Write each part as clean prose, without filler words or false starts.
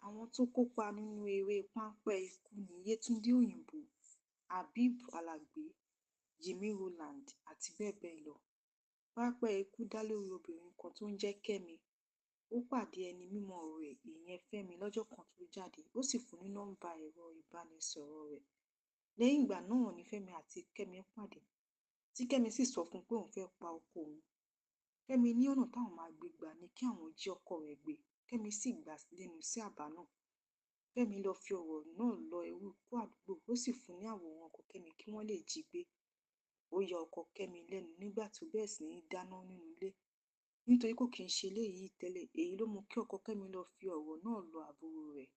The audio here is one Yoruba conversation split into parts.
Àwọn tó kópa nínú eré páńpẹ́ ikú ni Yétúndé Òyìnbó, Habib Alagbe, Jimmy Rowland àti bẹ́ẹ̀ bẹ́ẹ̀ lọ. Páńpẹ́ ikú dá lórí obìnrin kan tó ń jẹ́ Kẹ́mi. Ó pàdé ẹni mímọ́ rẹ̀ ìyẹn Fẹ́mi lọ́jọ́ kan tó jáde, ó sì fún ní nọ́mbà ẹ̀rọ ìbánisọ̀rọ̀ rẹ̀. Lẹ́yìn ìgbà náà ni Fẹ́mi àti Kẹ́mi pàdé, tí Kẹ́mi sì sọ fún un pé òun fẹ́ pa ọkọ òun. Kẹ́mi ní ọ̀nà táwọn máa gbé gbà ni kí àwọn jí ọkọ rẹ̀ gbé. Kẹ́mi sì gbà lẹ́nu sí àbá náà. Fẹ́mi lọ fi ọ̀rọ̀ náà lọ eruku àdúgbò, ó sì fún ní àwòrán ọkọ Kẹ́mi kí wọ́n lè jí gbé. Ó ya ọkọ Kẹ́mi lẹ́nu nígbà tó bẹ̀rẹ̀ sí ní dáná nínú ilé. Nítorí kò kí ń ṣe eléyìí tẹ́lẹ̀, èyí ló mú kí ọkọ Kẹ́mi lọ fi ọ̀rọ̀ náà lọ àbúrò rẹ̀.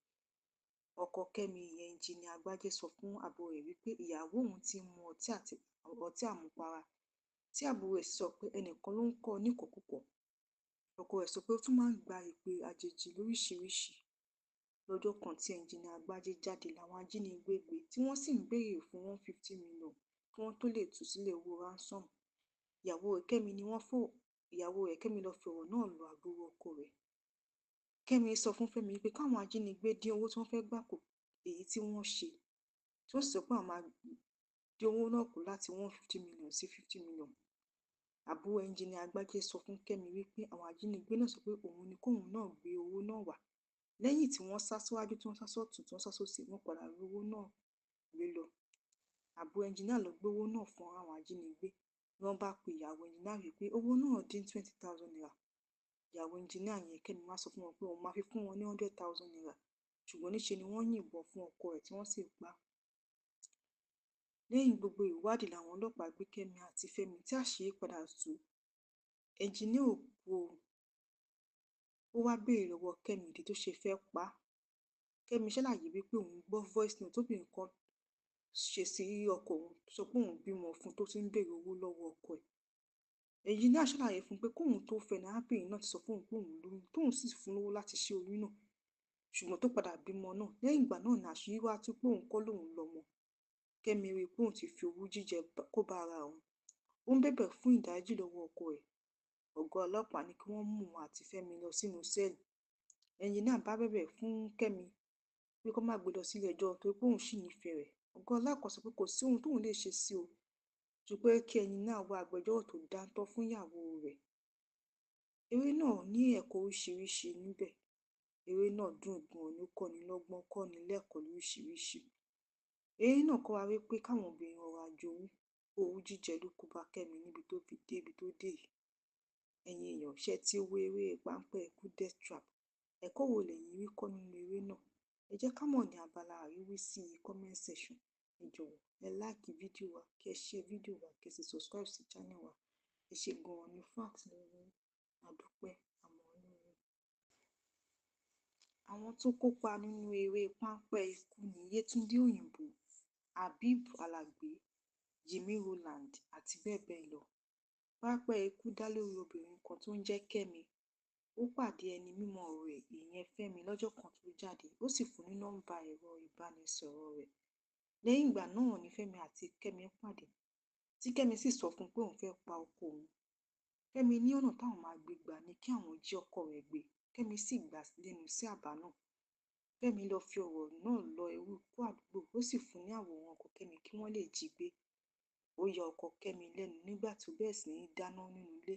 Ọkọ Kẹ́mi ìyẹn Ẹnjiníà Agbájé sọ fún àbúrò rẹ̀ wípé ìyàwó òun ti mu ọtí àmupara, tí àbúrò rẹ̀ sọ pé ẹnìkan ló ń kọ́ níkọ̀kúkọ̀. Ọkọ rẹ̀ sọ pé ó tún máa ń gba ìpè àjèjì lóríṣiríṣi. Lọ́jọ́ kan tí Ẹnjiníà Agbájé jáde làwọn ajínigbé gbé, tí wọ́n sì ń béèrè fún 150 million kí wọ́n tó lè tú sílẹ̀ owó ransom. Ìyàwó rẹ̀ Kẹ́mi lọ fi ọ̀rọ̀ náà lọ àbúrò ọkọ rẹ̀. Kẹ́mi sọ fún Fẹ́mi pé káwọn ajínigbé dín owó tí wọ́n fẹ́ gbà kù, èyí tí wọ́n ṣe, tí wọ́n sì sọ pé àwọn máa dín owó náà kù láti 150 million sí 50 million. Àbúrò Ẹnjiníà Agbájé sọ fún Kẹ́mi wípé àwọn ajínigbé náà sọ pé òun ni kóun náà gbé owó náà wá. Lẹ́yìn tí wọ́n sá síwájú, tí wọ́n sá sọ́tùn, tí wọ́n sá sósì, wọ́n padà rí owó náà gbé lọ. Àbúrò Ẹnjiníà ló gbé owó náà fún àwọn ajínigbé. Wọ́n bá pe ìyàwó Ẹnjiníà wípé owó náà dín 20,000 naira. Ìyàwó Ẹnjiníà yẹn Kẹ́mi wá sọ fún wọn pé òun máa fi fún wọn ní 100,000 naira. Ṣùgbọ́n níṣe ni wọ́n yìnbọn fún ọkọ rẹ̀ tí wọ́n sì pa á. Lẹ́yìn gbogbo ìwádìí làwọn ọlọ́pàá gbé Kẹ́mi àti Fẹ́mi, tí àṣírí padà tú. Ẹnjiníà ò kú o. Ó wá béèrè lọ́wọ́ Kẹ́mi ìdí tó ṣe fẹ́ pa á. Kẹ́mi ṣàlàyé wípé òun gbọ́ voice note tóbìnrin kan ṣe sí ọkọ òun, sọ pé òun bímọ fún tó ti ń béèrè owó lọ́wọ́ ọkọ ẹ̀. Ẹnjiníà ṣàlàyé fún un pé kóun tó fẹ́ ni arábìnrin náà ti sọ fún òun pé òun lóyún, tóun sì fún lówó láti ṣe oyún náà, ṣùgbọ́n tó padà bímọ náà. Lẹ́yìn ìgbà náà ni àṣírí wá tú pé òun kọ́ lòun lọ́mọ. Kẹ́mi rí i pé òun ti fi owú jíjẹ kó bá ara òun. Ó ń bẹ̀bẹ̀ fún ìdáríjì lọ́wọ́ ọkọ ẹ̀. Ọ̀gá ọlọ́pàá ní kí wọ́n mú òun àti Fẹ́mi lọ sínú sẹ́ẹ̀lì. Ẹnjiníà bá bẹ̀bẹ̀ fún Kẹ́mi pé kó má gbé lọ sílé ẹjọ́ torí pé òun sì nífẹ̀ẹ́ rẹ̀. Ọ̀gá ọlọ́pàá sọ pé kò sí ohun tóun lè ṣe sí o, ju pé kí Ẹnjiníà wá agbẹjọ́rò tó dáńtọ́ fún ìyàwó rẹ̀. Eré náà ní ẹ̀kọ́ oríṣiríṣi níbẹ̀. Eré náà dùn gan-an, ó kọ́ni lọ́gbọ́n, kọ́ni lẹ́kọ̀ọ́ lóríṣiríṣi. Eré náà kọ́ wa wípé káwọn obìnrin rọra jowú, owú jíjẹ ló kó bá Kẹ́mi níbi tó fi dé ibi tó dé yìí. Ẹ̀yin èèyàn, ṣé tí wo eré páńpẹ́ ikú Death Trap? Ẹ̀kọ́ wo lẹ̀yin rí kọ́ nínú eré náà? Ẹ jẹ́ ká mọ̀ ní abala àríwísí comment section. Ẹ jọ̀wọ́ ẹ like fídíò wa, kí ẹ share fídíò wa, kí ẹ sì subscribe sí channel wa. Ẹ ṣé gan-an ni fún àtìlẹ́yìn. A dúpẹ́, àmọ́ lóore. Àwọn tó kópa nínú eré páńpẹ́ ikú ni Yétúndé Òyìnbó, Habib Alagbe, Jimmy Rowland àti bẹ́ẹ̀ bẹ́ẹ̀ lọ. Páńpẹ́ ikú dá lórí obìnrin kan tó ń jẹ́ Kẹ́mi. Ó pàdé ẹni mímọ́ rẹ̀ ìyẹn Fẹ́mi lọ́jọ́ kan tó jáde, ó sì fún ní nọ́mbà ẹ̀rọ ìbánisọ̀rọ̀ rẹ̀. Lẹ́yìn ìgbà náà ni Fẹ́mi àti Kẹ́mi pàdé, tí Kẹ́mi sì sọ fún un pé òun fẹ́ pa ọkọ òun. Kẹ́mi ní ọ̀nà táwọn máa gbé gbà ni kí àwọn jí ọkọ rẹ̀ gbé. Kẹ́mi sì gbà lẹ́nu sí àbá náà. Fẹ́mi lọ fi ọ̀rọ̀ náà lọ eruku àdúgbò, ó sì fún ní àwòrán ọkọ Kẹ́mi kí wọ́n lè jí gbé. Ó ya ọkọ Kẹ́mi lẹ́nu nígbà tó bẹ̀rẹ̀ sí ní dáná nínú ilé.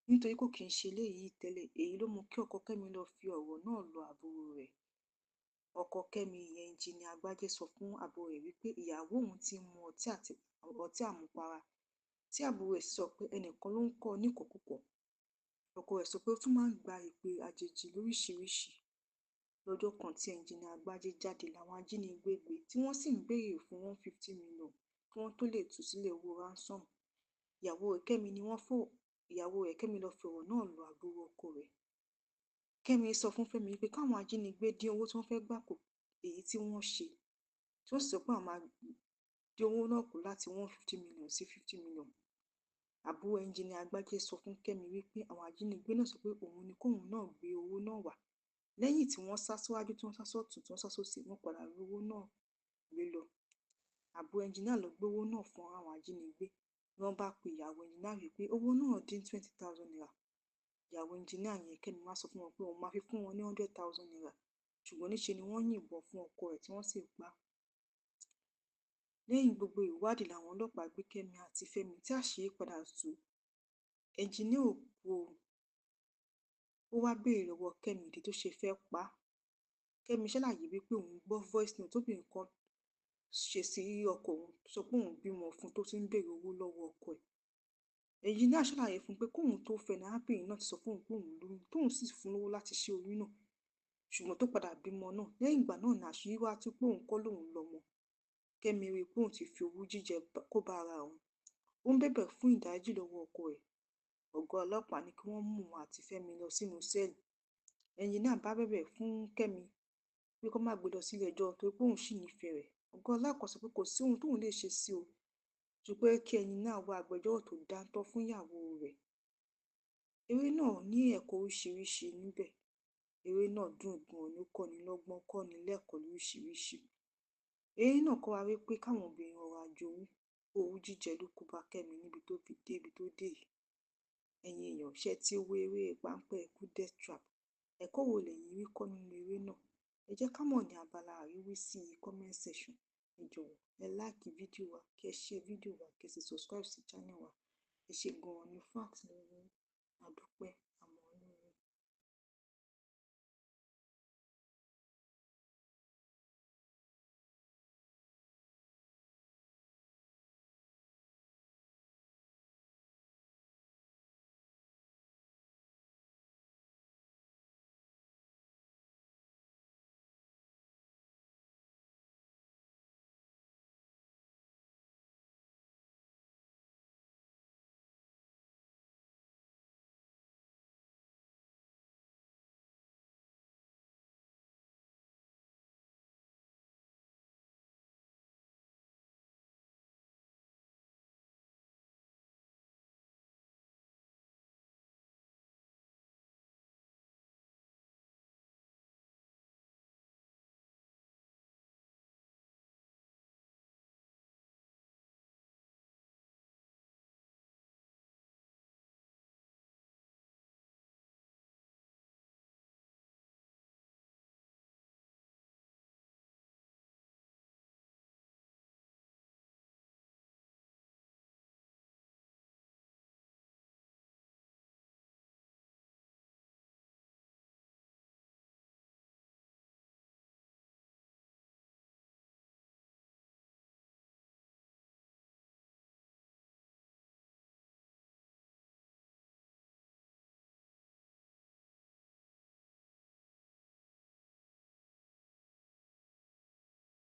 Nítorí kò kí ń ṣe eléyìí tẹ́lẹ̀, èyí ló mú kí ọkọ Kẹ́mi lọ fi ọ̀rọ̀ náà lọ àbúrò rẹ̀. Ọkọ Kẹ́mi ìyẹn Ẹnjiníà Agbájé sọ fún àbúrò rẹ̀ wípé ìyàwó òun ti mu ọtí àmupara, tí àbúrò rẹ̀ sọ pé ẹnìkan ló ń kọ́ níkọ̀kúkọ̀. Ọkọ rẹ̀ sọ pé ó tún máa ń gba ìpè àjèjì lóríṣiríṣi. Lọ́jọ́ kan tí Ẹnjiníà Agbájé jáde làwọn ajínigbé gbé, tí wọ́n sì ń béèrè fún 150 million kí wọ́n tó lè tú sílẹ̀ owó ransom. Ìyàwó rẹ̀ Kẹ́mi lọ fi ọ̀rọ̀ náà lọ àbúrò ọkọ rẹ̀. Kẹ́mi sọ fún Fẹ́mi pé káwọn ajínigbé dín owó tí wọ́n fẹ́ gbà kù, èyí tí wọ́n ṣe, tí wọ́n sì sọ pé àwọn máa dín owó náà kù láti 150 million sí 50 million. Àbúrò Ẹnjiníà Agbájé sọ fún Kẹ́mi wípé àwọn ajínigbé náà sọ pé òun ni kóun náà gbé owó náà wá. Lẹ́yìn tí wọ́n sá síwájú, tí wọ́n sá sọ́tùn, tí wọ́n sá sósì, wọ́n padà rí owó náà gbé lọ. Àbúrò Ẹnjiníà ló gbé owó náà fún àwọn ajínigbé. Wọ́n bá pe ìyàwó Ẹnjiníà wípé owó náà dín 20,000 naira. Ìyàwó Ẹnjiníà yẹn Kẹ́mi wá sọ fún wọn pé òun máa fi fún wọn ní 100,000 naira. ṣùgbọ́n níṣe ni wọ́n yìnbọn fún ọkọ rẹ̀ tí wọ́n sì pa á. Lẹ́yìn gbogbo ìwádìí làwọn ọlọ́pàá gbé Kẹ́mi àti Fẹ́mi tí àṣírí padà tú. Ẹnjiníà ò kú o. Ó wá béèrè lọ́wọ́ Kẹ́mi ìdí tó ṣe fẹ́ pa á. Kẹ́mi ṣàlàyé wípé òun gbọ́ voice note tóbìnrin kan ṣe sí ọkọ òun tó sọ pé òun bímọ fún tó ti ń béèrè owó lọ́wọ́ ọkọ ẹ̀. Ẹnjiníà ṣàlàyé fún un pé kóun tó fẹ́ ni arábìnrin náà ti sọ fún òun pé òun lóyún tóun sì fún lówó láti ṣe oyún náà, ṣùgbọ́n tó padà bímọ náà. Lẹ́yìn ìgbà náà ni àṣírí wá tú pé òun kọ́ lòun lọ́mọ. Kẹ́mi rí i pé òun ti fi owú jíjẹ kó bá ara òun. Ó ń bẹ̀bẹ̀ fún ìdáríjì lọ́wọ́ ọkọ ẹ̀. Ọ̀gá ọlọ́pàá ní kí wọ́n mú òun àti Fẹ́mi lọ sínú sẹ́ẹ̀lì. Ẹnjiníà bá bẹ̀bẹ̀ fún Kẹ́mi pé kó má gbé lọ sílé ẹjọ́ torí pé òun sì nífẹ̀ẹ́ rẹ̀. Ọ̀gá ọlọ́pàá sọ pé kò sí ohun tóun lè ṣe sí o, ju pé kí ẹnjiníà wá agbẹjọ́rò tó dáńtọ́ fún ìyàwó rẹ̀. Eré náà ní ẹ̀kọ́ oríṣiríṣi níbẹ̀. Eré náà dùn gan-an ni, ó kọ́ni lọ́gbọ́n, kọ́ni lẹ́kọ̀ọ́ lóríṣiríṣi. Eré náà kọ́ wa wípé káwọn obìnrin rọra jowú. Owú jíjẹ ló kó bá Kẹ́mi níbi tó fi dé ibi tó dé yìí. Ẹ̀yin èèyàn, ṣé tí wo eré Páńpẹ́ Ikú Death Trap? Ẹ̀kọ́ wo lẹ̀yin rí kọ́ nínú eré náà? Ẹ jẹ́ ká mọ̀ ní abala àríwísí comment section. Ẹ jọ̀wọ́ ẹ like fídíò wa, kí ẹ share fídíò wa, kí ẹ sì subscribe sí channel wa. Ẹ ṣé gan-an ni fún àtìlẹ́yìn. A dúpẹ́.